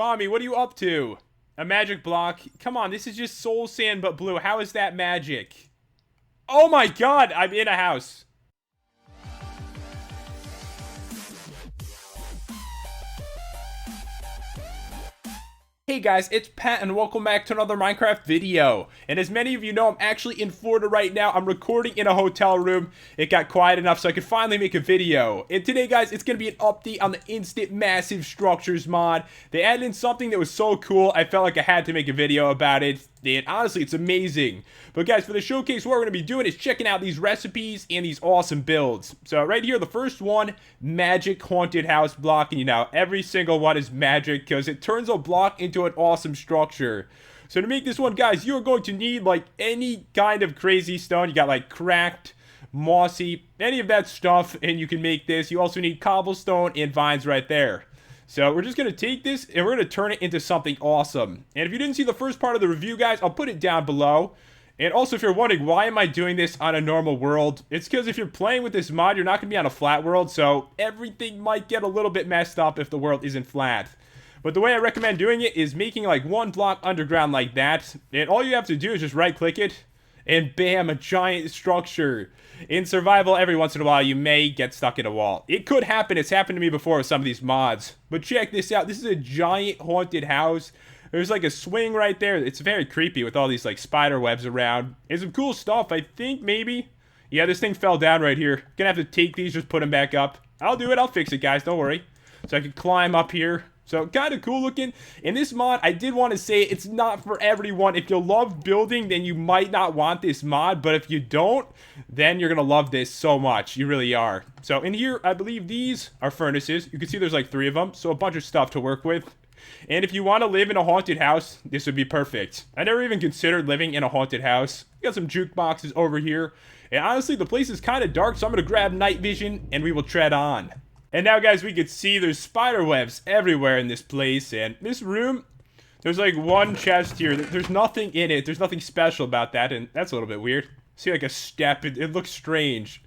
Bomby, what are you up to? A magic block? Come on, this is just soul sand but blue. How is that magic? Oh my god, I'm in a house. Hey guys, it's Pat and welcome back to another Minecraft video. And as many of you know, I'm actually in Florida right now. I'm recording in a hotel room. It got quiet enough so I could finally make a video. And today guys, it's going to be an update on the Instant Massive Structures mod. They added in something that was so cool, I felt like I had to make a video about it. And honestly, it's amazing. But guys, for the showcase, what we're going to be doing is checking out these recipes and these awesome builds. So right here, the first one, magic haunted house block. And you know, every single one is magic because it turns a block into an awesome structure. So to make this one, guys, you're going to need like any kind of crazy stone. You got like cracked, mossy, any of that stuff, and you can make this. You also need cobblestone and vines right there. So we're just going to take this and we're going to turn it into something awesome. And if you didn't see the first part of the review, guys, I'll put it down below. And also, if you're wondering, why am I doing this on a normal world? It's because if you're playing with this mod, you're not going to be on a flat world. So everything might get a little bit messed up if the world isn't flat. But the way I recommend doing it is making like one block underground like that. And all you have to do is just right click it. And bam, a giant structure. In survival, every once in a while, you may get stuck in a wall. It could happen. It's happened to me before with some of these mods. But check this out. This is a giant haunted house. There's like a swing right there. It's very creepy with all these like spider webs around. And some cool stuff, I think, maybe. Yeah, this thing fell down right here. Gonna have to take these, just put them back up. I'll do it. I'll fix it, guys. Don't worry. So I can climb up here. So, kind of cool looking. In this mod, I did want to say it's not for everyone. If you love building, then you might not want this mod. But if you don't, then you're going to love this so much. You really are. So, in here, I believe these are furnaces. You can see there's like 3 of them. So, a bunch of stuff to work with. And if you want to live in a haunted house, this would be perfect. I never even considered living in a haunted house. You got some jukeboxes over here. And honestly, the place is kind of dark. So, I'm going to grab night vision and we will tread on. And now, guys, we can see there's spider webs everywhere in this place. And this room, there's like one chest here. There's nothing in it. There's nothing special about that. And that's a little bit weird. See, like a step. It looks strange.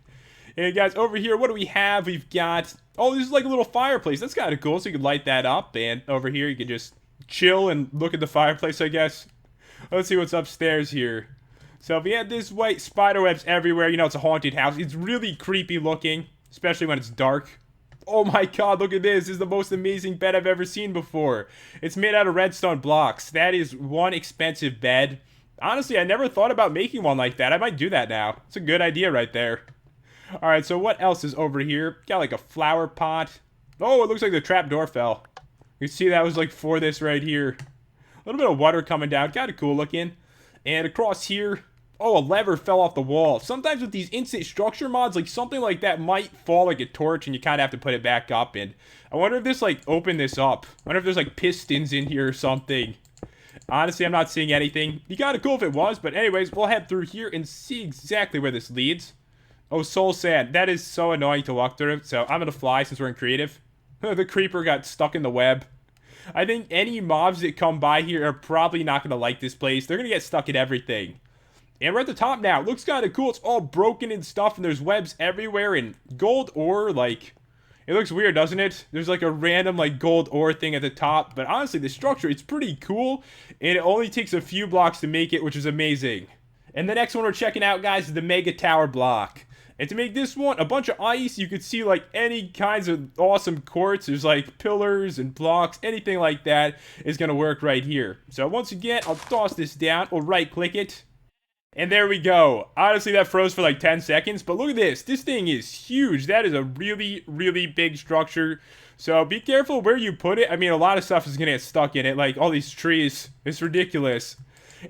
And, guys, over here, what do we have? We've got... Oh, this is like a little fireplace. That's kind of cool. So you can light that up. And over here, you can just chill and look at the fireplace, I guess. Let's see what's upstairs here. So if you had this white spider webs everywhere, you know, it's a haunted house. It's really creepy looking, especially when it's dark. Oh my god, look at this. This is the most amazing bed I've ever seen before. It's made out of redstone blocks. That is one expensive bed. Honestly, I never thought about making one like that. I might do that now. It's a good idea right there. Alright, so what else is over here? Got like a flower pot. Oh, it looks like the trap door fell. You see that was like for this right here. A little bit of water coming down. Kind of cool looking. And across here... Oh, a lever fell off the wall. Sometimes with these instant structure mods, like something like that might fall like a torch and you kind of have to put it back up. And I wonder if this like opened this up. I wonder if there's like pistons in here or something. Honestly, I'm not seeing anything. Be kind of cool if it was. But anyways, we'll head through here and see exactly where this leads. Oh, soul sand. That is so annoying to walk through. So I'm going to fly since we're in creative. The creeper got stuck in the web. I think any mobs that come by here are probably not going to like this place. They're going to get stuck in everything. And we're at the top now. It looks kind of cool. It's all broken and stuff, and there's webs everywhere, and gold ore, like, it looks weird, doesn't it? There's like a random, like, gold ore thing at the top, but honestly, the structure, it's pretty cool, and it only takes a few blocks to make it, which is amazing. And the next one we're checking out, guys, is the Mega Tower block. And to make this one, a bunch of ice, you could see, like, any kinds of awesome quartz. There's, like, pillars and blocks, anything like that is going to work right here. So, once again, I'll toss this down, we'll right-click it. And there we go. Honestly, that froze for like 10 seconds. But look at this. This thing is huge. That is a really, really big structure. So be careful where you put it. I mean, a lot of stuff is going to get stuck in it. Like all these trees. It's ridiculous.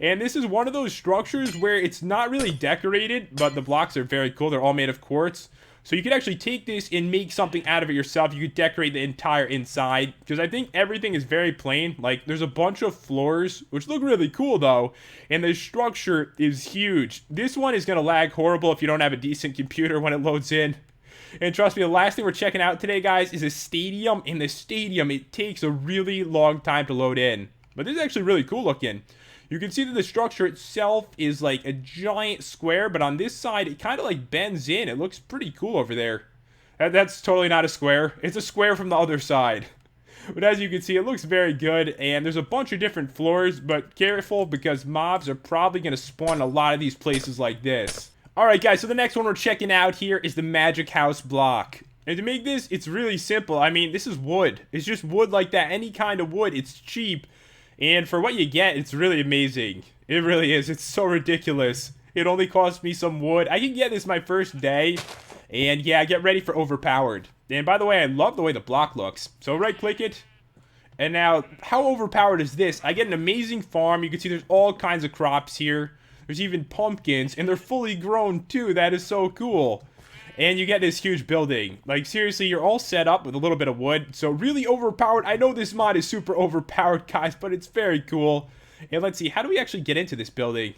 And this is one of those structures where it's not really decorated. But the blocks are very cool. They're all made of quartz. So you could actually take this and make something out of it yourself. You could decorate the entire inside. Because I think everything is very plain. Like, there's a bunch of floors, which look really cool, though. And the structure is huge. This one is going to lag horrible if you don't have a decent computer when it loads in. And trust me, the last thing we're checking out today, guys, is a stadium. In the stadium, it takes a really long time to load in. But this is actually really cool looking. You can see that the structure itself is like a giant square, but on this side, it kind of like bends in. It looks pretty cool over there. That's totally not a square. It's a square from the other side. But as you can see, it looks very good, and there's a bunch of different floors, but careful because mobs are probably going to spawn a lot of these places like this. Alright guys, so the next one we're checking out here is the Magic House block. And to make this, it's really simple. I mean, this is wood. It's just wood like that, any kind of wood. It's cheap, and for what you get, it's really amazing. It really is. It's so ridiculous. It only cost me some wood. I can get this my first day, and yeah, get ready for overpowered. And by the way, I love the way the block looks. So right-click it. And now, how overpowered is this? I get an amazing farm. You can see there's all kinds of crops here. There's even pumpkins, and they're fully grown too. That is so cool. And you get this huge building. Like, seriously, you're all set up with a little bit of wood. So really overpowered. I know this mod is super overpowered, guys, but it's very cool. And let's see, how do we actually get into this building?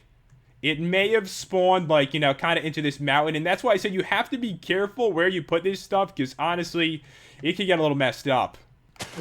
It may have spawned, like, you know, kind of into this mountain. And that's why I said you have to be careful where you put this stuff, because honestly, it can get a little messed up.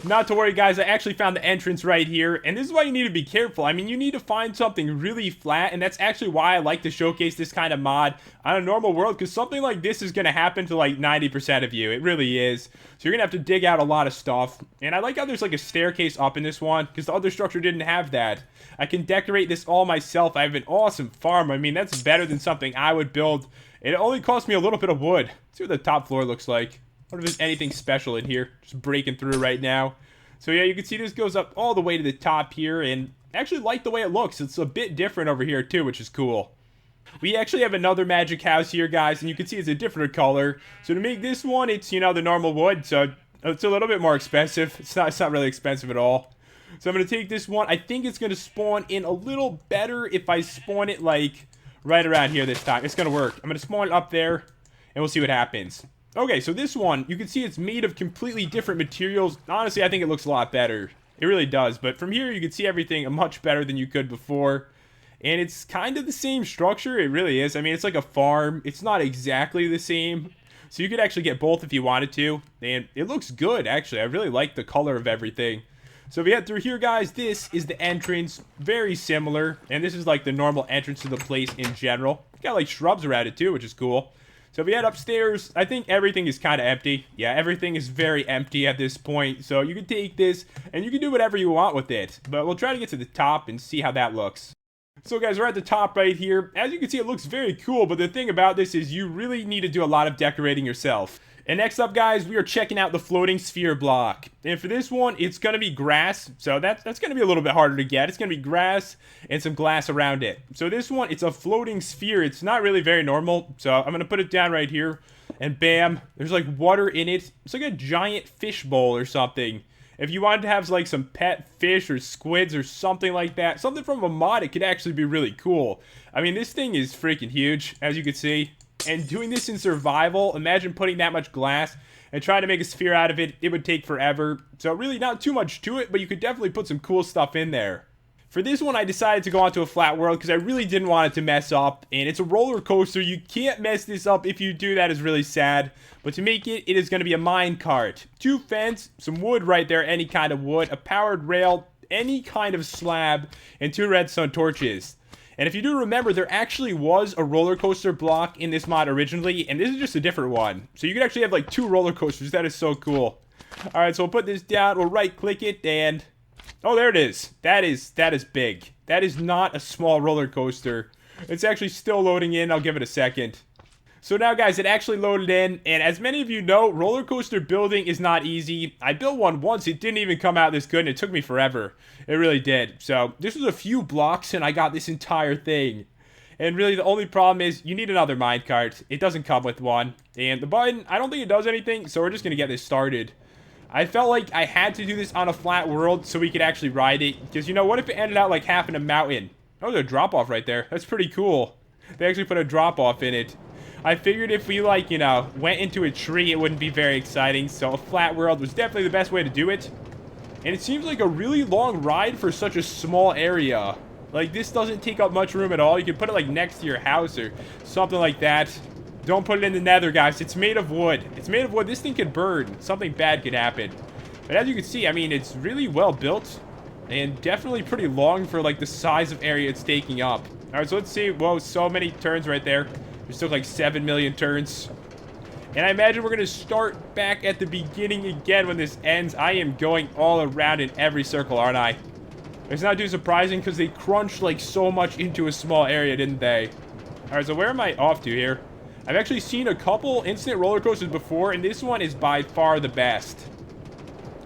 Not to worry, guys, I actually found the entrance right here, and this is why you need to be careful. I mean, you need to find something really flat, and that's actually why I like to showcase this kind of mod on a normal world, because something like this is going to happen to like 90% of you. It really is. So you're going to have to dig out a lot of stuff, and I like how there's like a staircase up in this one, because the other structure didn't have that. I can decorate this all myself. I have an awesome farm. I mean, that's better than something I would build. It only cost me a little bit of wood. Let's see what the top floor looks like. I wonder if there's anything special in here. Just breaking through right now. So yeah, you can see this goes up all the way to the top here, and I actually like the way it looks. It's a bit different over here too, which is cool. We actually have another magic house here, guys, and you can see it's a different color. So to make this one, it's, you know, the normal wood, so it's a little bit more expensive. It's not really expensive at all. So I'm going to take this one. I think it's going to spawn in a little better if I spawn it, like, right around here this time. It's going to work. I'm going to spawn it up there, and we'll see what happens. Okay, so this one, you can see it's made of completely different materials. Honestly, I think it looks a lot better. It really does. But from here, you can see everything much better than you could before. And it's kind of the same structure. It really is. I mean, it's like a farm. It's not exactly the same. So you could actually get both if you wanted to. And it looks good, actually. I really like the color of everything. So if we head through here, guys, this is the entrance. Very similar. And this is like the normal entrance to the place in general. Got like shrubs around it too, which is cool. So if we head upstairs, I think everything is kind of empty. Yeah, everything is very empty at this point. So you can take this, and you can do whatever you want with it. But we'll try to get to the top and see how that looks. So guys, we're at the top right here. As you can see, it looks very cool. But the thing about this is you really need to do a lot of decorating yourself. And next up, guys, we are checking out the floating sphere block. And for this one, it's going to be grass. So that's going to be a little bit harder to get. It's going to be grass and some glass around it. So this one, it's a floating sphere. It's not really very normal. So I'm going to put it down right here. And bam, there's like water in it. It's like a giant fish bowl or something. If you wanted to have like some pet fish or squids or something like that, something from a mod, it could actually be really cool. I mean, this thing is freaking huge, as you can see. And doing this in survival, imagine putting that much glass and trying to make a sphere out of it. It would take forever. So really not too much to it, but you could definitely put some cool stuff in there. For this one, I decided to go onto a flat world because I really didn't want it to mess up. And it's a roller coaster. You can't mess this up. If you do, that is really sad. But to make it, it is going to be a mine cart. 2 fence, some wood right there, any kind of wood, a powered rail, any kind of slab, and 2 redstone torches. And if you do remember, there actually was a roller coaster block in this mod originally, and this is just a different one. So you can actually have like 2 roller coasters. That is so cool. Alright, so we'll put this down, we'll right click it, and oh, there it is. That is big. That is not a small roller coaster. It's actually still loading in. I'll give it a second. So now, guys, it actually loaded in, and as many of you know, roller coaster building is not easy. I built one once. It didn't even come out this good, and it took me forever. It really did. So this was a few blocks, and I got this entire thing. And really, the only problem is you need another minecart. It doesn't come with one. And the button, I don't think it does anything, so we're just going to get this started. I felt like I had to do this on a flat world so we could actually ride it. Because, you know, what if it ended out like half in a mountain? Oh, there's a drop-off right there. That's pretty cool. They actually put a drop-off in it. I figured if we, like, you know, went into a tree, it wouldn't be very exciting. So a flat world was definitely the best way to do it. And it seems like a really long ride for such a small area. Like, this doesn't take up much room at all. You can put it, like, next to your house or something like that. Don't put it in the nether, guys. It's made of wood. It's made of wood. This thing could burn. Something bad could happen. But as you can see, I mean, it's really well built. And definitely pretty long for, like, the size of area it's taking up. Alright, so let's see. Whoa, so many turns right there. There's still like 7 million turns. And I imagine we're going to start back at the beginning again when this ends. I am going all around in every circle, aren't I? It's not too surprising because they crunched like so much into a small area, didn't they? Alright, so where am I off to here? I've actually seen a couple instant roller coasters before, and this one is by far the best.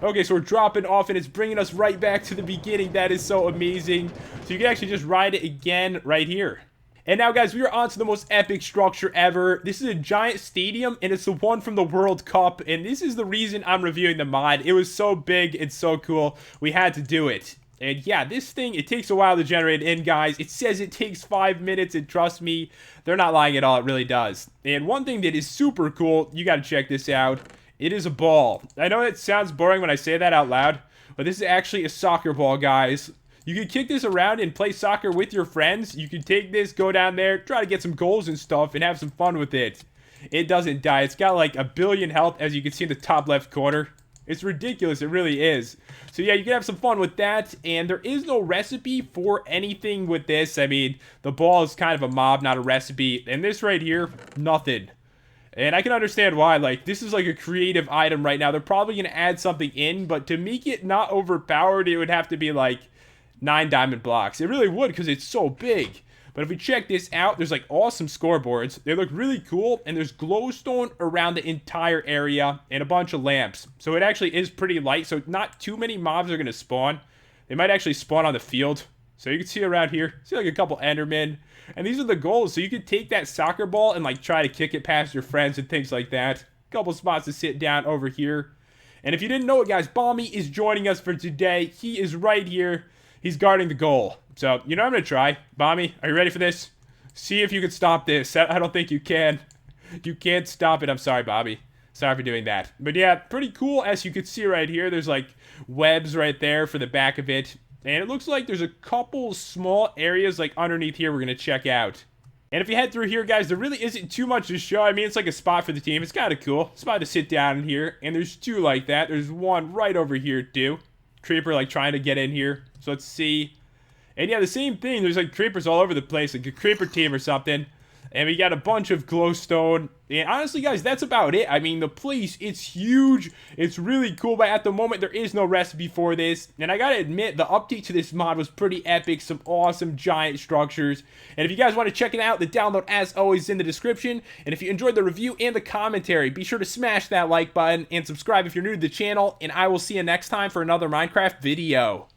Okay, so we're dropping off, and it's bringing us right back to the beginning. That is so amazing. So you can actually just ride it again right here. And now, guys, we are on to the most epic structure ever. This is a giant stadium, and it's the one from the World Cup. And this is the reason I'm reviewing the mod. It was so big and so cool. We had to do it. And yeah, this thing, it takes a while to generate in, guys. It says it takes 5 minutes, and trust me, they're not lying at all. It really does. And one thing that is super cool, you got to check this out. It is a ball. I know it sounds boring when I say that out loud, but this is actually a soccer ball, guys. You can kick this around and play soccer with your friends. You can take this, go down there, try to get some goals and stuff, and have some fun with it. It doesn't die. It's got like 1 billion health, as you can see in the top left corner. It's ridiculous. It really is. So yeah, you can have some fun with that. And there is no recipe for anything with this. I mean, the ball is kind of a mob, not a recipe. And this right here, nothing. And I can understand why. Like, this is like a creative item right now. They're probably going to add something in. But to make it not overpowered, it would have to be like 9 diamond blocks. It really would because it's so big. But if we check this out, there's like awesome scoreboards. They look really cool, and there's glowstone around the entire area and a bunch of lamps. So it actually is pretty light, so not too many mobs are going to spawn. They might actually spawn on the field. So you can see around here, see like a couple Endermen. And these are the goals, so you could take that soccer ball and like try to kick it past your friends and things like that. A couple spots to sit down over here. And if you didn't know it, guys, Balmy is joining us for today. He is right here. He's guarding the goal. So, you know, I'm going to try. Balmy, are you ready for this? See if you can stop this. I don't think you can. You can't stop it. I'm sorry, Bobby. Sorry for doing that. But yeah, pretty cool. As you can see right here, there's like webs right there for the back of it. And it looks like there's a couple small areas like underneath here we're going to check out. And if you head through here, guys, there really isn't too much to show. I mean, it's like a spot for the team. It's kind of cool. Spot to sit down in here. And there's 2 like that. There's one right over here, too. Creeper, like, trying to get in here. So let's see. And yeah, the same thing. There's like creepers all over the place, like a creeper team or something. And we got a bunch of glowstone. And honestly, guys, that's about it. I mean, the place, it's huge. It's really cool. But at the moment, there is no recipe for this. And I gotta admit, the update to this mod was pretty epic. Some awesome giant structures. And if you guys want to check it out, the download, as always, is in the description. And if you enjoyed the review and the commentary, be sure to smash that like button and subscribe if you're new to the channel. And I will see you next time for another Minecraft video.